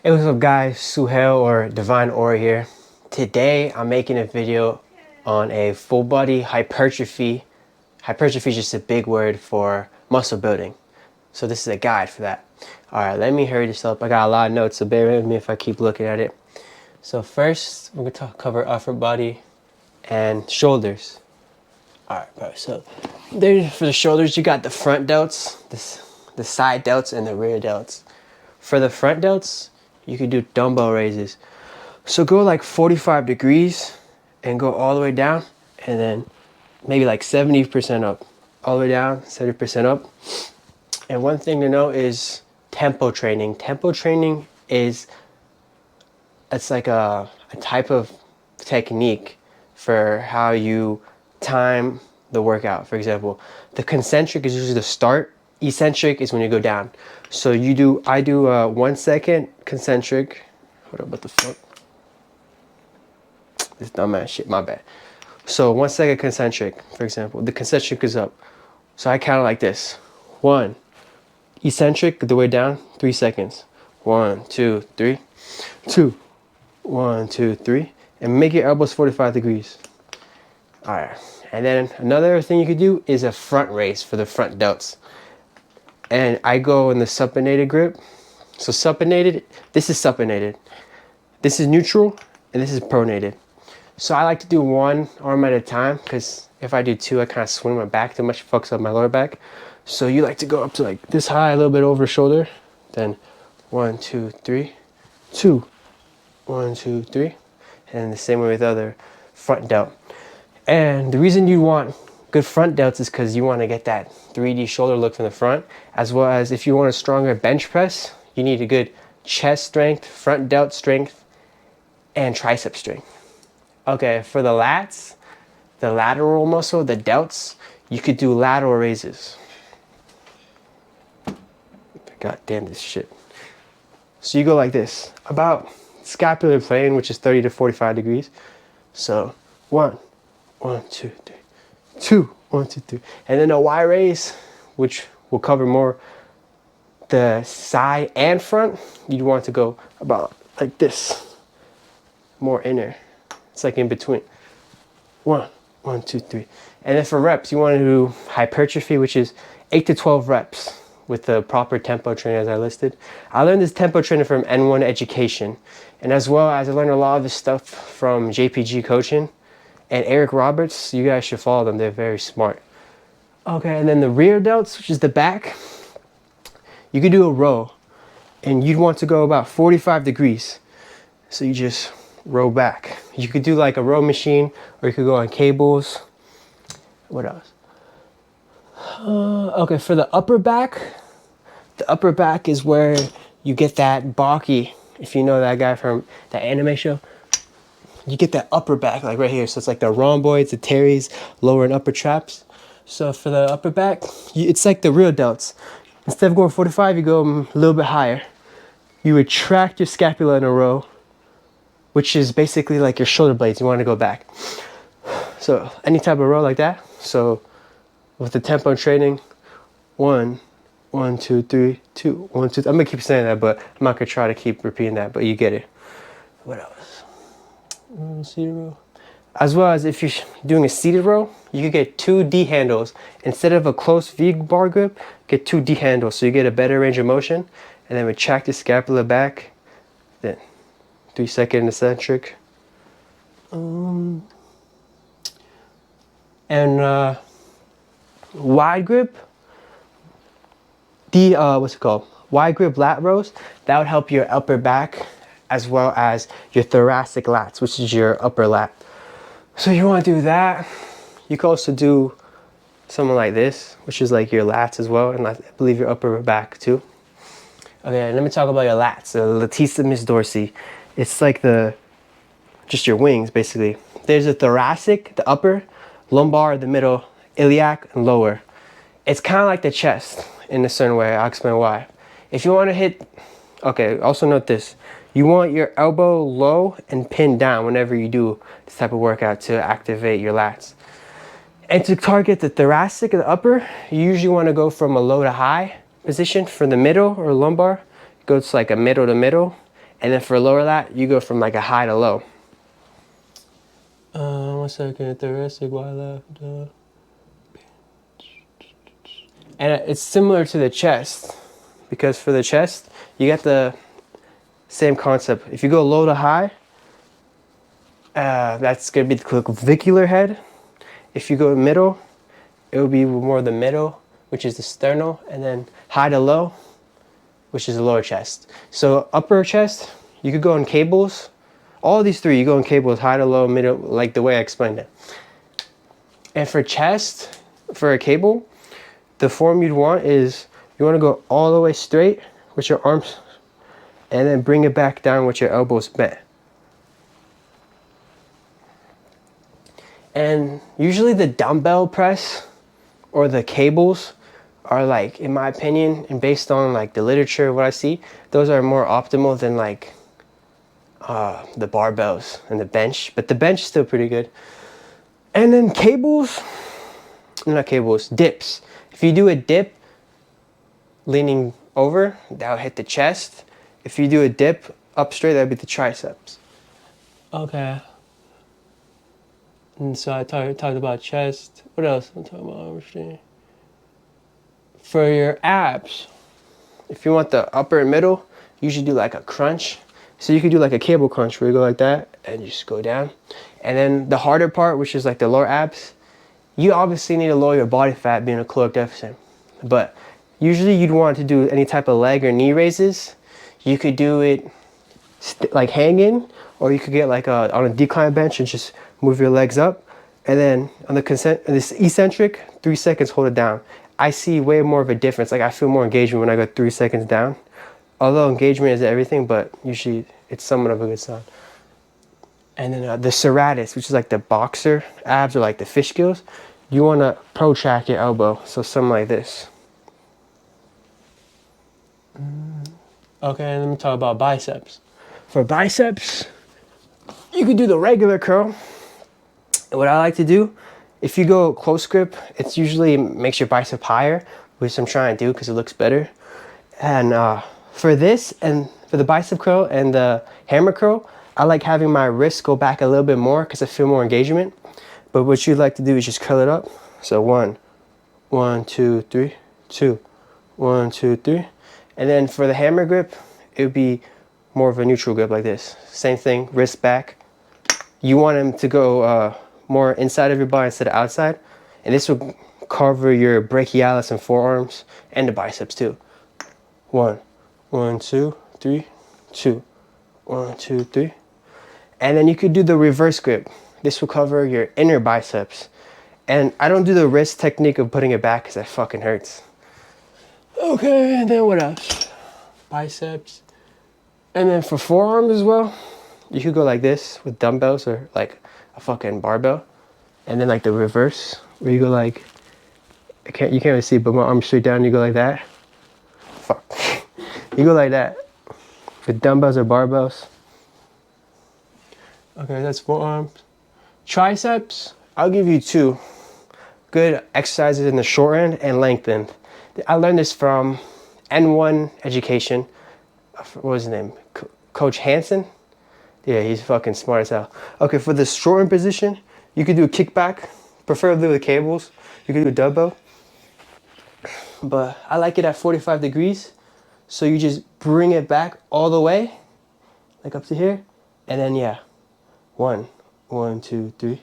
Hey, what's up guys, Suhail or DivineAura here. Today I'm making a video on a full body hypertrophy. Hypertrophy is just a big word for muscle building. So this is a guide for that. Alright, let me hurry this up. I got a lot of notes, so bear with me if I keep looking at it. So first, we're going to cover upper body and shoulders. Alright, so there for the shoulders, you got the front delts, the side delts, and the rear delts. For the front delts, you can do dumbbell raises. So go like 45 degrees and go all the way down, and then maybe like 70% up. All the way down, 70% up. And one thing to know is tempo training. Tempo training it's like a type of technique for how you time the workout. For example, the concentric is usually the start. Eccentric is when you go down. So I do 1 second concentric. Hold up, what the fuck? This dumbass shit, my bad. So 1 second concentric, for example, the concentric is up. So I count it like this. 1, eccentric, the way down, 3 seconds. 1, 2, 3, 2, 1, 2, 3, and make your elbows 45 degrees. All right, and then another thing you could do is a front raise for the front delts. And I go in the supinated grip. So supinated, this is supinated. This is neutral, and this is pronated. So I like to do one arm at a time, because if I do two, I kind of swing my back too much, fucks up my lower back. So you like to go up to like this high, a little bit over shoulder. Then 1, 2, 3, 2, 1, 2, 3. And the same way with the other front delt. And the reason you want good front delts is because you want to get that 3D shoulder look from the front, as well as if you want a stronger bench press, you need a good chest strength, front delt strength, and tricep strength. Okay, for the lats, the lateral muscle, the delts, you could do lateral raises. God damn this shit. So you go like this, about scapular plane, which is 30 to 45 degrees. So 1, 1, 2, 3. 2, 1, 2, 3, and then a Y raise, which will cover more the side and front. You'd want to go about like this, more inner. It's like in between. 1, 1, 2, 3, and then for reps, you want to do hypertrophy, which is 8 to 12 reps with the proper tempo training as I listed. I learned this tempo training from N1 Education, and as well as I learned a lot of this stuff from JPGcoaching. And Eric Roberts, you guys should follow them. They're very smart. Okay, and then the rear delts, which is the back, you could do a row. And you'd want to go about 45 degrees. So you just row back. You could do like a row machine, or you could go on cables. What else? Okay, for the upper back is where you get that Baki, if you know that guy from that anime show. You get that upper back, like right here. So it's like the rhomboids, the teres, lower and upper traps. So for the upper back, it's like the real delts. Instead of going 45, you go a little bit higher. You retract your scapula in a row, which is basically like your shoulder blades. You want to go back. So any type of row like that. So with the tempo training, 1, 1, 2, 3, 2, 1, 2. I'm gonna keep saying that, but I'm not gonna try to keep repeating that. But you get it. What else? Seated row. As well as if you're doing a seated row, you could get 2 D handles. Instead of a close V bar grip, get 2 D handles so you get a better range of motion. And then retract the scapula back. Then 3 second eccentric. And wide grip. What's it called? Wide grip lat rows. That would help your upper back, as well as your thoracic lats, which is your upper lat. So you want to do that. You can also do something like this, which is like your lats as well, and I believe your upper back too. Okay, let me talk about your lats, the latissimus dorsi. It's like just your wings, basically. There's a thoracic, the upper, lumbar, the middle, iliac, and lower. It's kind of like the chest in a certain way. I'll explain why. If you want to hit, okay, also note this. You want your elbow low and pinned down whenever you do this type of workout to activate your lats. And to target the thoracic and the upper, you usually want to go from a low to high position. For the middle or lumbar, go to like a middle to middle. And then for lower lat, you go from like a high to low. 1 second, thoracic, wide left. And it's similar to the chest, because for the chest, you got the same concept. If you go low to high, that's going to be the clavicular head. If you go middle, it will be more the middle, which is the sternal, and then high to low, which is the lower chest. So upper chest, you could go in cables. All these three, you go in cables, high to low, middle, like the way I explained it. And for chest, for a cable, the form you'd want is, you want to go all the way straight with your arms, and then bring it back down with your elbows bent. And usually the dumbbell press or the cables are like, in my opinion, and based on like the literature, what I see, those are more optimal than like the barbells and the bench. But the bench is still pretty good. And then cables, not cables, dips. If you do a dip leaning over, that'll hit the chest. If you do a dip up straight, that'd be the triceps. Okay. And so I talked about chest. What else? I'm talking about for your abs. If you want the upper and middle, you should do like a crunch. So you could do like a cable crunch where you go like that and you just go down. And then the harder part, which is like the lower abs, you obviously need to lower your body fat being a caloric deficit. But usually you'd want to do any type of leg or knee raises. You could do it like hanging, or you could get like on a decline bench and just move your legs up. And then on this eccentric, 3 seconds, hold it down. I see way more of a difference. Like I feel more engagement when I go 3 seconds down. Although engagement is everything, but usually it's somewhat of a good sign. And then the serratus, which is like the boxer abs or like the fish gills, you want to protract your elbow. So something like this. Okay, let me talk about biceps. For biceps, you could do the regular curl. And what I like to do, if you go close grip, it usually makes your bicep higher, which I'm trying to do because it looks better. And for this, and for the bicep curl and the hammer curl, I like having my wrists go back a little bit more because I feel more engagement. But what you'd like to do is just curl it up. So 1, 2, 3, 2, 1, 2, 3. And then for the hammer grip, it would be more of a neutral grip like this. Same thing, wrist back. You want them to go more inside of your body instead of outside. And this will cover your brachialis and forearms and the biceps too. 1, 2, 3, 2, 1, 2, 3. And then you could do the reverse grip. This will cover your inner biceps. And I don't do the wrist technique of putting it back because that fucking hurts. Okay, and then what else? Biceps. And then for forearms as well, you could go like this with dumbbells or like a fucking barbell. And then like the reverse, where you go like, you can't really see, but my arm straight down, you go like that. Fuck. You go like that with dumbbells or barbells. Okay, that's forearms. Triceps, I'll give you 2 good exercises in the short end and lengthened. I learned this from N1 Education. What was his name? Coach Hansen? Yeah, he's fucking smart as hell. Okay, for the shortened position, you could do a kickback, preferably with cables. You could do a dumbbell. But I like it at 45 degrees. So you just bring it back all the way, like up to here. And then, yeah, 1, 2, 3,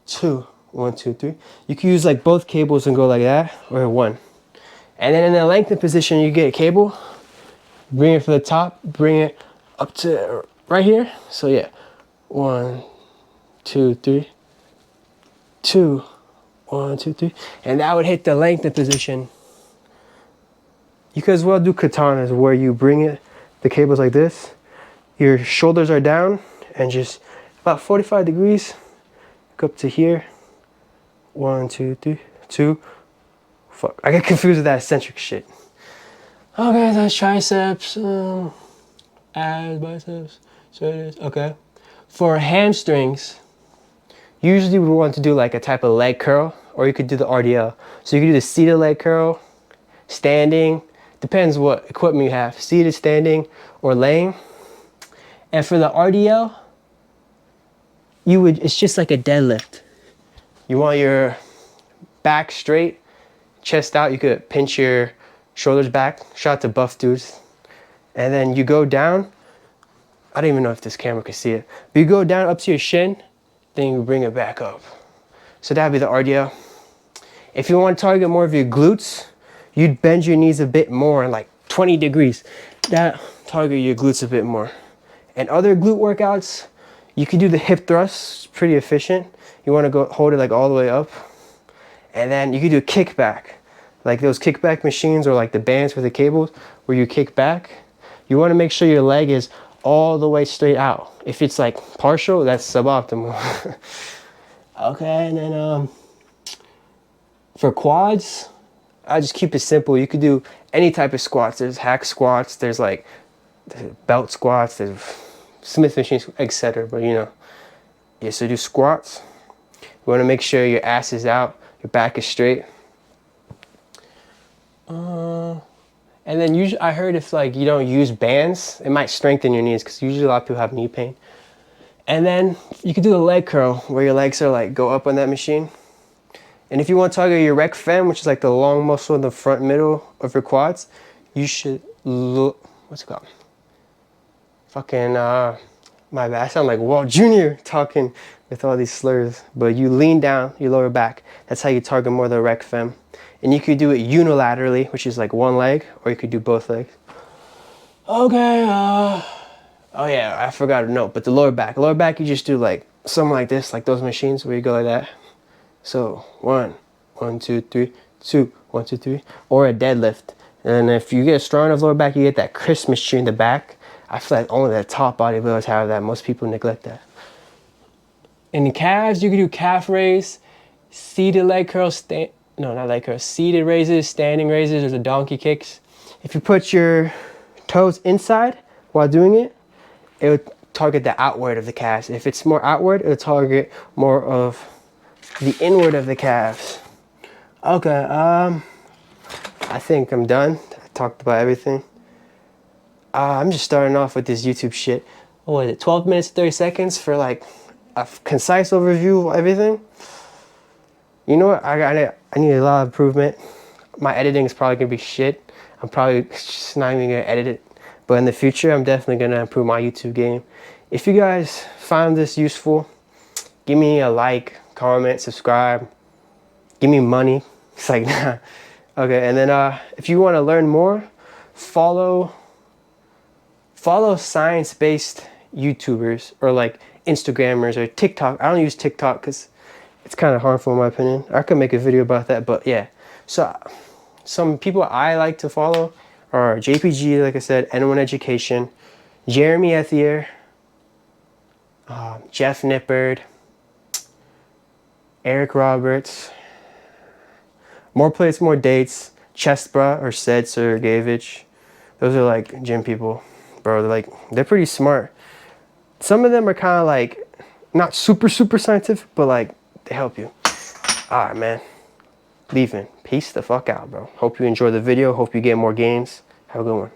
2, 1, 2, 3. You can use like both cables and go like that, or 1. And then in the lengthened position, you get a cable, bring it from the top, bring it up to right here. So yeah, 1, 2, 3, 2, 1, 2, 3. And that would hit the lengthened position. You could as well do katanas where you bring it, the cables like this. Your shoulders are down and just about 45 degrees. Go up to here. 1, 2, 3, 2. Fuck, I get confused with that eccentric shit. Okay, that's triceps, abs, biceps, shoulders. Okay. For hamstrings, usually we want to do like a type of leg curl, or you could do the RDL. So you could do the seated leg curl, standing, depends what equipment you have, seated, standing, or laying. And for the RDL, it's just like a deadlift. You want your back straight, chest out. You could pinch your shoulders back. Shout out to buff dudes. And then you go down. I don't even know if this camera can see it. But you go down up to your shin, then you bring it back up. So that'd be the RDL. If you want to target more of your glutes, you'd bend your knees a bit more, like 20 degrees. That target your glutes a bit more. And other glute workouts, you can do the hip thrusts, pretty efficient. You want to go hold it like all the way up. And then you can do a kickback. Like those kickback machines or like the bands with the cables where you kick back. You want to make sure your leg is all the way straight out. If it's like partial, that's suboptimal. Okay, and then for quads, I just keep it simple. You could do any type of squats. There's hack squats, there's like belt squats, there's Smith machines, etc. But you know, yeah, so do squats. You want to make sure your ass is out, your back is straight. And then usually, I heard if like you don't use bands, it might strengthen your knees because usually a lot of people have knee pain. And then you can do a leg curl where your legs are like go up on that machine. And if you want to target your rec fem, which is like the long muscle in the front middle of your quads, you should look, what's it called? Fucking, my bad. I sound like Walt Jr. talking with all these slurs. But you lean down your lower back. That's how you target more of the rec fem. And you could do it unilaterally, which is like one leg, or you could do both legs. Okay, oh yeah, I forgot to note, but the lower back, you just do like something like this, like those machines where you go like that. So 1, 2, 3, 2, 1, 2, 3, or a deadlift. And if you get a strong enough lower back, you get that crisp machine in the back. I feel like only the top bodybuilders have that. Most people neglect that. In the calves, you can do calf raise, seated leg curls, seated raises, standing raises, or the donkey kicks. If you put your toes inside while doing it, it would target the outward of the calves. If it's more outward, it'll target more of the inward of the calves. Okay, I think I'm done. I talked about everything. I'm just starting off with this YouTube shit. What is it, 12 minutes, 30 seconds for like a concise overview of everything? You know what, I need a lot of improvement. My editing is probably gonna be shit. I'm probably just not even gonna edit it. But in the future, I'm definitely gonna improve my YouTube game. If you guys found this useful, give me a like, comment, subscribe, give me money. It's like, nah. Okay, and then if you wanna learn more, follow science-based YouTubers or like Instagrammers or TikTok. I don't use TikTok because it's kind of harmful in my opinion. I could make a video about that, but yeah. So some people I like to follow are JPG, like I said, N1 Education, Jeremy Ethier, Jeff Nippard, Eric Roberts, More Plates, More Dates, Chestbra or Sed Sergeyevich. Those are like gym people, bro. They're pretty smart. Some of them are kind of like not super scientific, but like they help you. All right, man. Leaving. Peace the fuck out, bro. Hope you enjoy the video. Hope you get more gains. Have a good one.